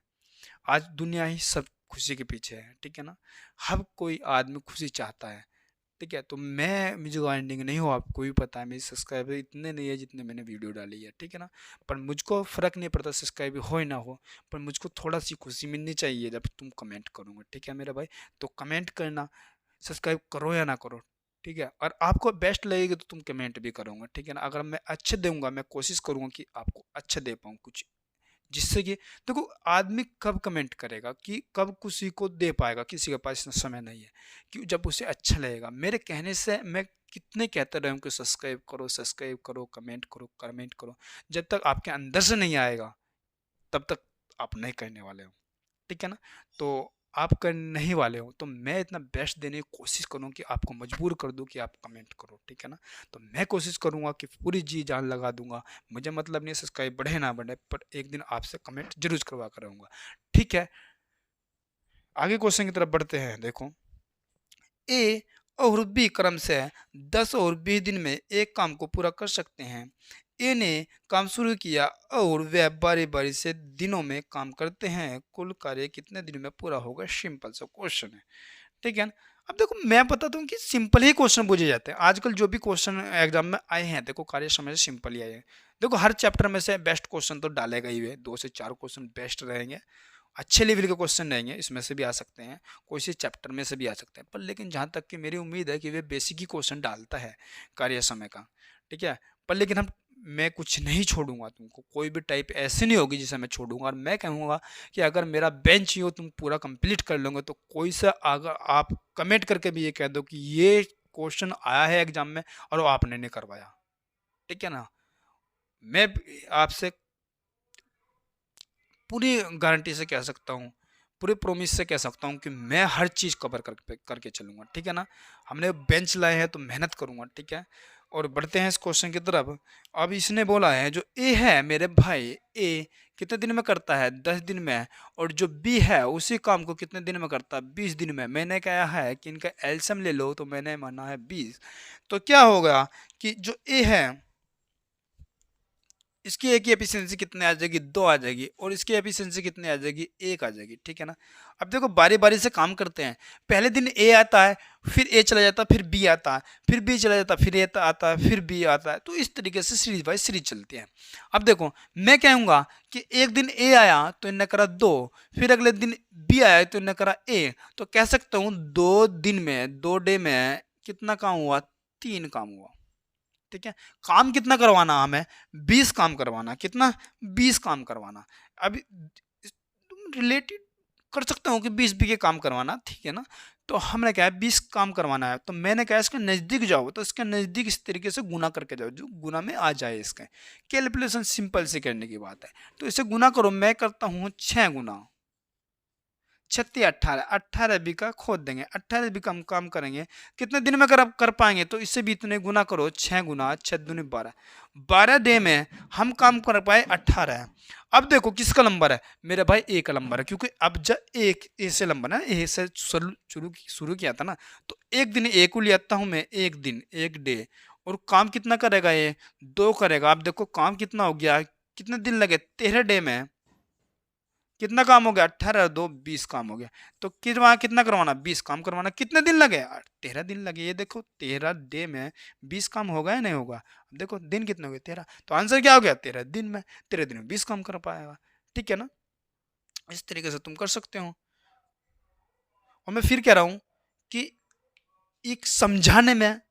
Speaker 1: आज दुनिया ही सब खुशी के पीछे है, ठीक है ना? हर कोई आदमी खुशी चाहता है, ठीक है? तो मुझे अर्निंग नहीं हो, आपको भी पता है मेरे सब्सक्राइबर इतने नहीं है जितने मैंने वीडियो डाली है, ठीक है ना? पर मुझको फ़र्क नहीं पड़ता सब्सक्राइब हो या ना हो, पर मुझको थोड़ा सी खुशी मिलनी चाहिए जब तुम कमेंट करोगे, ठीक है मेरे भाई? तो कमेंट करना, सब्सक्राइब करो या ना करो, ठीक है? और आपको बेस्ट लगेगी तो तुम कमेंट भी करोगे, ठीक है ना? अगर मैं अच्छे दूंगा, मैं कोशिश करूंगा कि आपको अच्छा दे पाऊँ कुछ, जिससे कि देखो, आदमी कब कमेंट करेगा, कि कब किसी को दे पाएगा, किसी के पास इतना समय नहीं है कि जब उसे अच्छा लगेगा। मेरे कहने से मैं कितने कहते रहे हूँ कि सब्सक्राइब करो, कमेंट करो, जब तक आपके अंदर से नहीं आएगा तब तक आप नहीं करने वाले हो, ठीक है ना? तो आप कर नहीं वाले हो, तो मैं इतना बेस्ट देने की कोशिश करूँ कि आपको मजबूर कर दूँ कि आप कमेंट करो, ठीक है ना? तो मैं कोशिश करूँगा कि पूरी जी जान लगा दूंगा। मुझे मतलब नहीं सब्सक्राइब बढ़े ना बढ़े, पर एक दिन आपसे कमेंट जरूर करवा कर रहूँगा, ठीक है? आगे क्वेश्चन की तरफ बढ़ते हैं। देखो, ए और बी क्रम से 10 और 20 दिन में एक काम को पूरा कर सकते हैं। ए ने काम शुरू किया और वे बारी बारी से दिनों में काम करते हैं। कुल कार्य कितने दिन में पूरा होगा? सिंपल सा क्वेश्चन है, ठीक है ना? अब देखो, मैं बताता हूँ कि सिंपल ही क्वेश्चन पूछे जाते हैं आजकल। जो भी क्वेश्चन एग्जाम में आए हैं, देखो कार्य समय से सिंपल ही आए हैं। देखो, हर चैप्टर में से बेस्ट क्वेश्चन तो डालेगा ही, वे 2 से 4 क्वेश्चन बेस्ट रहेंगे, अच्छे लेवल के क्वेश्चन रहेंगे, इसमें से भी आ सकते हैं, कोई से चैप्टर में से भी आ सकते हैं। पर लेकिन जहाँ तक कि मेरी उम्मीद है कि वे बेसिक ही क्वेश्चन डालता है कार्य समय का, ठीक है? पर लेकिन मैं कुछ नहीं छोड़ूंगा तुमको, कोई भी टाइप ऐसी नहीं होगी जिसे मैं छोड़ूंगा। और मैं कहूँगा कि अगर मेरा बेंच ही हो, तुम पूरा कंप्लीट कर लोगे, तो कोई सा अगर आप कमेंट करके भी ये कह दो कि ये क्वेश्चन आया है एग्जाम में और वो आपने नहीं करवाया, ठीक है ना? मैं आपसे पूरी गारंटी से कह सकता हूँ, पूरे प्रॉमिस से कह सकता हूँ कि मैं हर चीज़ कवर करके चलूँगा, ठीक है ना? हमने बेंच लाए हैं तो मेहनत करूँगा, ठीक है? और बढ़ते हैं इस क्वेश्चन की तरफ। अब इसने बोला है, जो ए है मेरे भाई, ए कितने दिन में करता है? 10 दिन में। और जो बी है उसी काम को कितने दिन में करता है? 20 दिन में। मैंने कहा है कि इनका एलसीएम ले लो, तो मैंने माना है 20। तो क्या होगा कि जो ए है, इसकी ए की एफिशिएंसी कितने आ जाएगी? 2 आ जाएगी। और इसकी एफिशिएंसी कितने आ जाएगी? 1 आ जाएगी, ठीक है ना? अब देखो, बारी बारी से काम करते हैं। पहले दिन ए आता है, फिर ए चला जाता है, फिर बी आता है, फिर बी चला जाता है, फिर ए आता है, फिर बी आता है। तो इस तरीके से सीरीज बाई सीरीज चलती है। अब देखो, मैं कहूँगा कि एक दिन ए आया तो इनने करा 2, फिर अगले दिन बी आया तो इनने करा ए। तो कह सकता हूँ 2 दिन में, 2 डे में कितना काम हुआ? 3 काम हुआ, ठीक है? काम कितना करवाना हमें? 20 काम करवाना। कितना? 20 काम करवाना। अभी तुम रिलेटेड कर सकते हो कि 20 बीघे काम करवाना, ठीक है ना? तो हमने क्या है, 20 काम करवाना है, तो मैंने कहा इसके नज़दीक जाओ, तो इसके नज़दीक इस तरीके से गुना करके जाओ, जो गुना में आ जाए। इसके कैलकुलेशन सिंपल से करने की बात है, तो इसे गुना करो। मैं करता हूँ 6 गुना, 36 18 18 बीघा खोद देंगे, 18 बीघा हम काम करेंगे, कितने दिन में कर पाएंगे? तो इससे भी इतने गुना करो, 6 गुना 6 दूनी 12, 12 डे में हम काम कर पाए 18 है। अब देखो किसका नंबर है मेरे भाई, ए का नंबर है, क्योंकि अब जब एक ए से नंबर है, ए से शुरू किया था ना, तो एक दिन ए को ले आता हूं मैं, एक दिन एक डे, और काम कितना करेगा ये, 2 करेगा। अब देखो काम कितना हो गया, कितने दिन लगे, 13 डे में कितना काम हो गया, 18 2 20 काम हो गया। तो कितना करवाना, 20 काम करवाना, कितने दिन लगे, 13 दिन लगे। ये देखो 13 डे में 20 काम होगा या नहीं होगा? अब देखो दिन कितने हो गए, 13, तो आंसर क्या हो गया, 13 दिन में, 13 दिन में 20 काम कर पाएगा। ठीक है ना, इस तरीके से तुम कर सकते हो। और मैं फिर कह रहा हूं कि एक समझाने में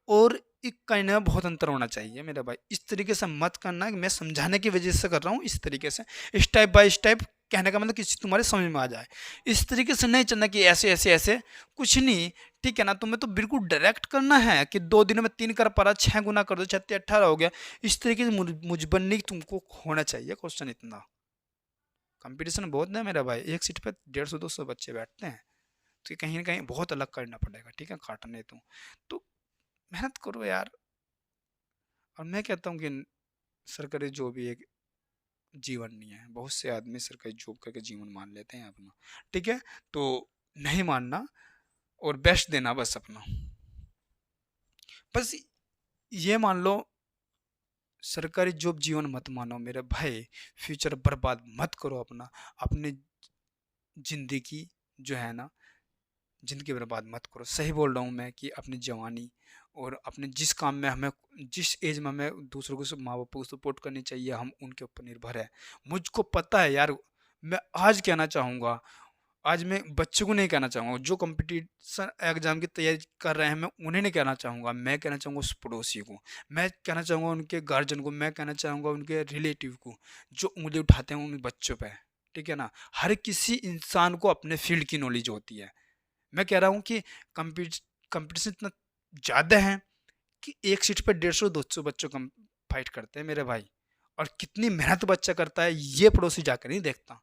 Speaker 1: और एक कहने में बहुत अंतर होना चाहिए मेरे भाई। इस तरीके से मत करना कि मैं समझाने की वजह से कर रहा हूँ, इस तरीके से स्टेप बाय स्टेप कहने का मतलब किसी तुम्हारे समझ में आ जाए। इस तरीके से नहीं चलना कि ऐसे ऐसे ऐसे कुछ नहीं। ठीक है ना, तुम्हें तो बिल्कुल डायरेक्ट करना है कि 2 दिनों में 3 कर पा रहा, 6 गुना कर दो, 36 18 हो गया। इस तरीके से मुझबन्नी तुमको होना चाहिए क्वेश्चन। इतना कंपटीशन बहुत है मेरा भाई, एक सीट पे 150 200 बच्चे बैठते हैं, तो कहीं ना कहीं बहुत अलग करना पड़ेगा। ठीक है, काटने तो मेहनत करो यार। और मैं कहता हूँ कि सरकारी जॉब ही एक जीवन नहीं है। बहुत से आदमी सरकारी जॉब करके जीवन मान लेते हैं अपना। ठीक है, तो नहीं मानना और बेस्ट देना बस अपना। बस ये मान लो, सरकारी जॉब जीवन मत मानो मेरे भाई, फ्यूचर बर्बाद मत करो अपना। अपनी जिंदगी जो है ना, जिंदगी बर्बाद मत करो। सही बोल रहा हूँ मैं कि अपनी जवानी और अपने जिस काम में हमें, जिस एज में हमें दूसरों को, माँ बाप को सपोर्ट करनी चाहिए, हम उनके ऊपर निर्भर है। मुझको पता है यार। मैं आज कहना चाहूँगा, आज मैं बच्चों को नहीं कहना चाहूँगा, जो कंपटीशन एग्जाम की तैयारी कर रहे हैं, मैं उन्हें नहीं कहना चाहूँगा। मैं कहना चाहूँगा उस पड़ोसी को, मैं कहना चाहूँगा उनके गार्जियन को, मैं कहना चाहूँगा उनके रिलेटिव को, जो उंगली उठाते हैं उन बच्चों पे। ठीक है ना, हर किसी इंसान को अपने फील्ड की नॉलेज होती है। मैं कह रहा हूँ कि कंपटीशन इतना ज़्यादा है कि एक सीट पर 150 200 बच्चों कम फाइट करते हैं मेरे भाई। और कितनी मेहनत बच्चा करता है ये पड़ोसी जाकर नहीं देखता,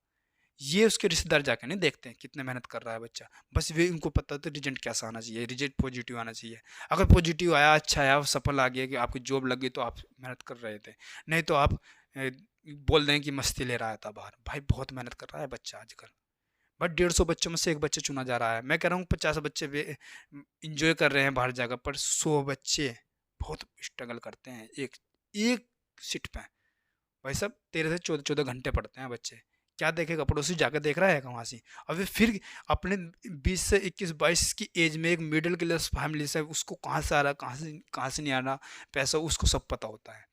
Speaker 1: ये उसके रिश्तेदार जाकर नहीं देखते हैं कितने मेहनत कर रहा है बच्चा। बस वे उनको पता होता है रिजल्ट कैसा आना चाहिए, रिजल्ट पॉजिटिव आना चाहिए। अगर पॉजिटिव आया, अच्छा आया, सफल आ गया कि आपकी जॉब लग गई, तो आप मेहनत कर रहे थे। नहीं तो आप बोल दें कि मस्ती ले रहा था बाहर। भाई बहुत मेहनत कर रहा है बच्चा आजकल। बट 150 बच्चों में से एक बच्चे चुना जा रहा है। मैं कह रहा हूँ 50 बच्चे इंजॉय कर रहे हैं बाहर जाकर, पर 100 बच्चे बहुत स्ट्रगल करते हैं एक एक सीट पे। भाई साहब 13 से 14 14 घंटे पढ़ते हैं बच्चे। क्या देखेगा, पड़ोसी जाकर देख रहा है वहाँ से? और फिर अपने 20 से 21 22 की एज में एक मिडिल क्लास फैमिली से, उसको कहाँ से आ रहा, कहाँ से नहीं आ रहा पैसा, उसको सब पता होता है।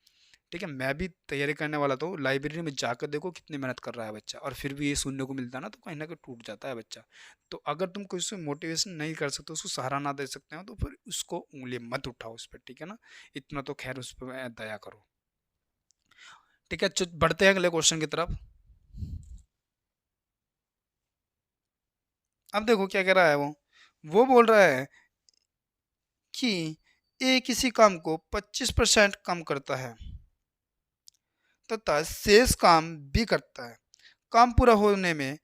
Speaker 1: ठीक है, मैं भी तैयारी करने वाला था। लाइब्रेरी में जाकर देखो कितनी मेहनत कर रहा है बच्चा, और फिर भी ये सुनने को मिलता है ना, तो कहीं ना कहीं टूट जाता है बच्चा। तो अगर तुम कोई से मोटिवेशन नहीं कर सकते, उसको सहारा ना दे सकते हो, तो फिर उसको उंगली मत उठाओ उस पर। ठीक है ना, इतना तो खैर उस पर दया करो। ठीक है, बढ़ते हैं अगले क्वेश्चन की तरफ। अब देखो क्या कह रहा है वो बोल रहा है कि ए किसी काम को 25% कम करता है तथा शेष काम बी करता है। काम पूरा होने में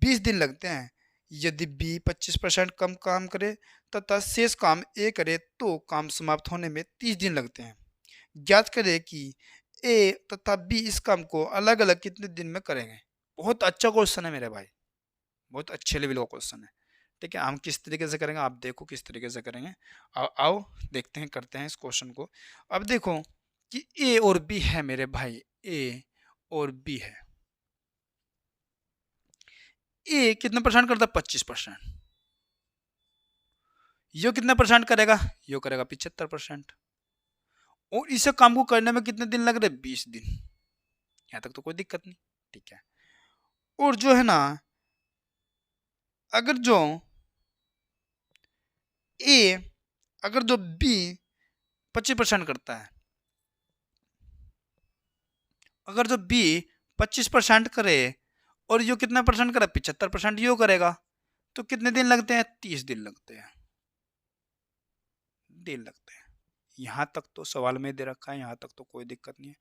Speaker 1: 20 दिन लगते हैं। यदि बी 25% कम काम करे तथा शेष काम ए करे, तो काम समाप्त होने में 30 दिन लगते हैं। ज्ञात करें कि ए तथा बी इस काम को अलग अलग कितने दिन में करेंगे। बहुत अच्छा क्वेश्चन है मेरे भाई, बहुत अच्छे लेवल का क्वेश्चन है। ठीक है, हम किस तरीके से करेंगे, आप देखो किस तरीके से करेंगे। आओ देखते हैं, करते हैं इस क्वेश्चन को। अब देखो कि ए और बी है मेरे भाई, ए और बी है। ए कितना परसेंट करता है, 25%। यो कितना परसेंट करेगा, यो करेगा 75%। और इसे काम को करने में कितने दिन लग रहे, 20 दिन। यहां तक तो कोई दिक्कत नहीं। ठीक है, और जो है ना, अगर जो ए, अगर जो बी 25% करता है, अगर जो बी 25% करे और यो कितना परसेंट करे, 75% यो करेगा, तो कितने दिन लगते हैं, 30 दिन लगते हैं। दिन लगते हैं। यहाँ तक तो सवाल में दे रखा है, यहाँ तक तो कोई दिक्कत नहीं है।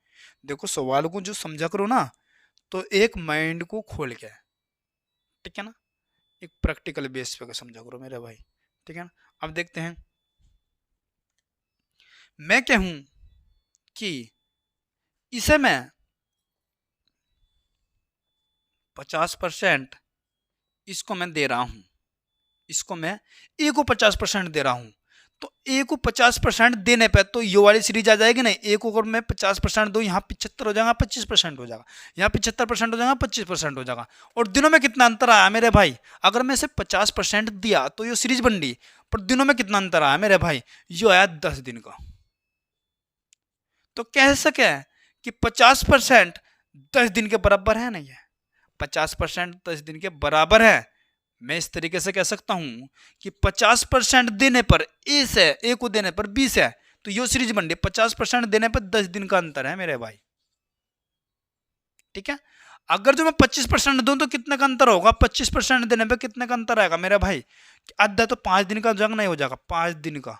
Speaker 1: देखो सवाल को जो समझा करो ना, तो एक माइंड को खोल के, ठीक है ना, एक प्रैक्टिकल बेस पे समझा करो मेरे भाई, ठीक है ना। अब देखते हैं, मैं कहूं कि इसे मैं 50% इसको मैं दे रहा हूं, इसको मैं ए को 50% दे रहा हूं, तो ए को 50% देने पे तो ये वाली सीरीज आ जाएगी नहीं। ए को अगर मैं 50% दूं, यहाँ 75 हो जाएगा, 25% हो जाएगा, यहाँ 75% हो जाएगा, 25% हो जाएगा। और दिनों में कितना अंतर आया मेरे भाई, अगर मैं इसे 50% दिया तो ये सीरीज बन रही, पर दिनों में कितना अंतर आया मेरे भाई, ये आया 10 दिन का। तो कह सके कि 50% 10 दिन के बराबर है नहीं है, 50% 10 दिन के बराबर है। मैं इस तरीके से कह सकता हूं कि 50% देने पर ए से, ए को देने पर 20 है, तो यो सीरीज बन रही है। 50% देने पर 10 दिन का अंतर है मेरे भाई, ठीक है। अगर जो मैं 25% दूं तो कितने का अंतर होगा, 25% देने पर कितने का अंतर आएगा मेरे भाई, आधा तो 5 दिन का जंग नहीं हो जाएगा, 5 दिन का।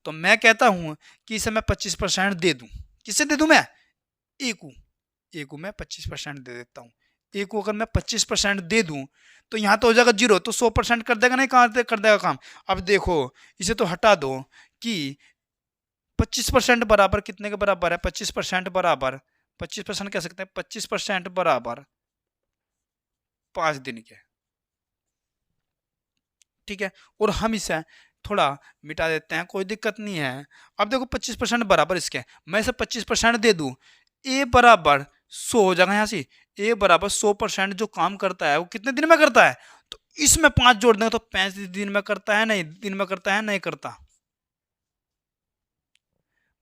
Speaker 1: तो मैं कहता हूं कि इसे मैं 25% दे दूं। किसे दे दूं मैं, ए को, ए को मैं 25% दे देता हूं। ए को अगर मैं 25% दे दूं तो यहां तो हो जाएगा 0, तो 100% कर देगा नहीं, कहां कर देगा काम। अब देखो इसे तो हटा दो कि 25% बराबर कितने के बराबर है, 25% बराबर, 25% कह सकते हैं, 25% बराबर 5 दिन के, ठीक है। और हम इसे थोड़ा मिटा देते हैं, कोई दिक्कत नहीं है। अब देखो 25% बराबर इसके, मैं इसे 25% दे दूं, ए बराबर 100 हो जाएगा। यहाँ से ए बराबर 100% जो काम करता है वो कितने दिन में करता है, तो इसमें 5 जोड़ देंगे तो 35 दिन में करता है, नहीं दिन में करता है, नहीं करता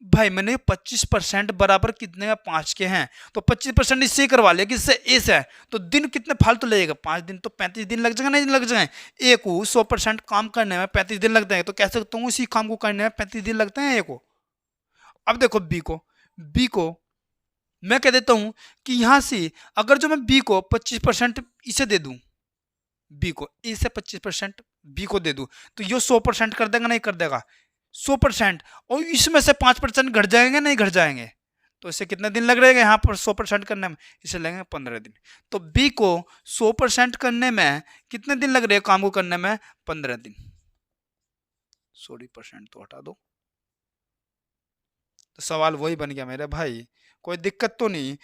Speaker 1: भाई। मैंने 25% बराबर कितने का, 5 के हैं, तो 25% इससे करवा लिया, किससे, ए से। तो दिन कितने फालतू लगेगा, 5 दिन, तो 35 दिन लग जाएगा, नहीं लग जाएंगे। ए को 100% काम करने में 35 दिन लगते हैं, तो कह सकता हूँ इसी काम को करने में 35 दिन लगते हैं ए को। अब देखो बी को, बी को मैं कह देता हूं कि यहां से अगर जो मैं बी को 25% इसे दे दूं, बी को ए से 25% बी को दे दूं, तो ये 100% कर देगा, नहीं कर देगा, 100%। और इसमें से 5% घट जाएंगे, नहीं घट जाएंगे, तो इसे कितने दिन लग रहे हैं यहाँ पर 100% करने में, इसे लगेंगे 15 दिन। तो बी को 100% करने में कितने दिन लग रहे हैं, काम को करने में 15 दिन। सॉरी परसेंट तो हटा दो, तो सवाल वही बन गया मेरे भाई, कोई दिक्कत तो नहीं।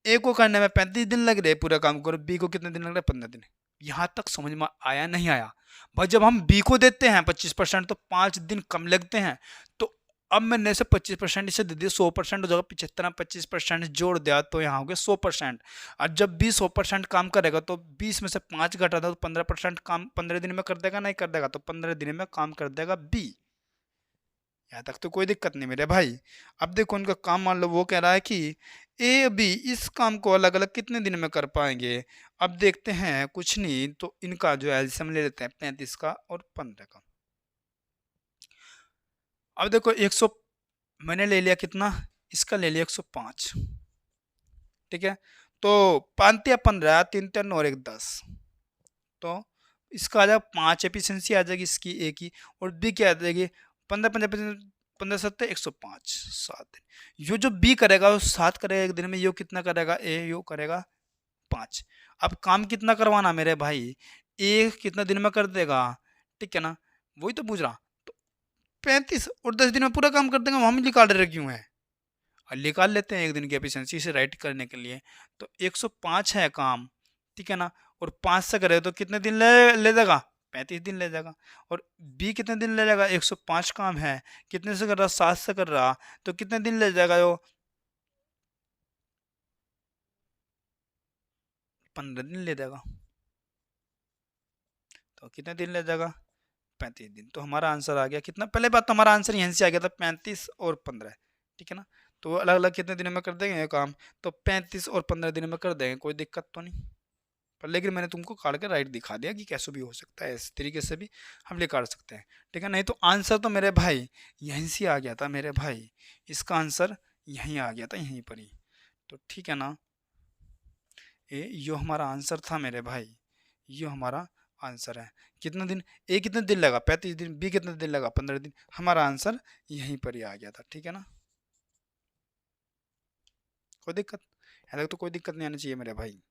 Speaker 1: ए को करने में 35 दिन लग रहे पूरा काम करो, बी को कितने दिन लग रहे, 15 दिन। यहां तक समझ में आया, नहीं आया भाई। जब हम बी को देते हैं 25% तो 5 दिन कम लगते हैं, तो अब मैंने इसे 25% इसे दे दिया, 100% हो जाएगा, 75 25% जोड़ दिया तो यहाँ हो गया 100%। और जब बी 100% काम करेगा तो 20 में से 5 घटा था, तो 15% काम 15 दिन में कर देगा, नहीं कर देगा, तो 15 दिन में काम कर देगा बी। यहाँ तक तो कोई दिक्कत नहीं मेरे भाई। अब देखो उनका काम, मान लो वो कह रहा है कि ए बी इस काम को अलग अलग कितने दिन में कर पाएंगे। अब देखते हैं, कुछ नहीं तो इनका जो एलसीएम ले लेते हैं, 35 का और 15 का। अब देखो 100 मैंने ले लिया, कितना, इसका ले लिया 105, ठीक है। तो 5 या 15, 3 3 और 1 10, तो इसका आ जाएगा 5 एफिशिएंसी आ जाएगी इसकी ए की, और बी क्या आ जाएगी 15 15 15 7 105, 7 दिन। यो जो बी करेगा वो 7 करेगा एक दिन में, यो कितना करेगा, ए यो करेगा 5। अब काम कितना करवाना मेरे भाई, ए कितना दिन में कर देगा, ठीक है ना, वही तो पूछ रहा। तो 35 और 10 दिन में पूरा काम कर देंगे, हम निकाल रहे क्यों है, और निकाल लेते हैं एक दिन की एफिशिएंसी से राइट करने के लिए। तो 105 है काम, ठीक है ना, और 5 से करे तो कितने दिन ले जाएगा, 35 दिन ले जाएगा। और बी कितने दिन ले जाएगा, 105 काम है, कितने से कर रहा, 7 से कर रहा, तो कितने दिन ले जाएगा वो, 15 दिन ले जाएगा। तो कितने दिन ले जाएगा, 35 दिन। तो हमारा आंसर आ गया कितना, पहले बात तो हमारा आंसर यहीं से आ गया था 35 और 15, ठीक है ना। तो अलग अलग कितने दिनों में कर देंगे ये काम, तो 35 और 15 दिनों में कर देंगे, कोई दिक्कत तो नहीं। पर लेकिन मैंने तुमको काट के राइट दिखा दिया कि कैसे भी हो सकता है, इस तरीके से भी हम ये काट सकते हैं, ठीक है। नहीं तो आंसर तो मेरे भाई यहीं से आ गया था मेरे भाई, इसका आंसर यहीं आ गया था, यहीं पर ही। तो ठीक है ना, यो हमारा आंसर था मेरे भाई, यो हमारा आंसर है। कितना दिन, ए कितने दिन लगा, 35 दिन, बी कितने दिन लगा, 15 दिन। हमारा आंसर यहीं पर ही आ गया था, ठीक है ना। कोई दिक्कत, यहाँ तक तो कोई दिक्कत नहीं आनी चाहिए मेरे भाई।